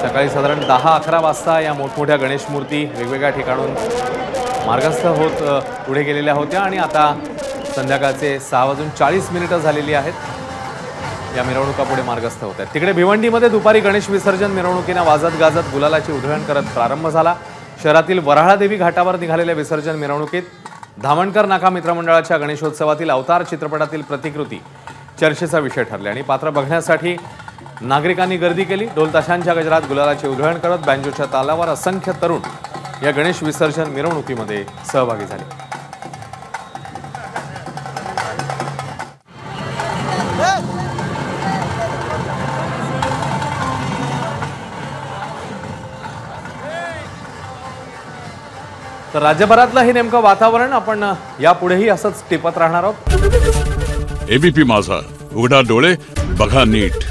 सकाळी साधारण 10-11 वाजता या मोठमोठ्या गणेश मूर्ती वेगवेगळ्या ठिकाणून मार्गस्थ होत पुढे गेलेल्या होत्या आणि आता संध्याकाळचे 6:40 झालेली आहेत। या मिरवणुका पुढे मार्गस्थ होत आहेत। तिकडे भिवंडीमध्ये दुपारी गणेश विसर्जन मिरवणुकीने वाजत गाजत गुलालाची उधळण करत प्रारंभ झाला। शहरातील वऱ्हाळदेवी घाटावर निघालेल्या विसर्जन मिरवणुकीत धामणकर नाका मित्रमंडळाच्या गणेशोत्सवातील अवतार चित्रपटातील प्रतिकृती चर्चेचा विषय ठरले आणि पात्र बघण्यासाठी नागरिकांनी गर्दी केली। ढोल ताशांच्या गजरात गुलालाची उधळण करत बँजोच्या तालावर असंख्य तरुण या गणेश विसर्जन मिरवणुकीमध्ये सहभागी झाले। तर राज्यभरातलं हे नेमकं वातावरण आपण यापुढेही असंच टिपत राहणार आहोत। एबीपी माझा, उघडा डोळे बघा नीट।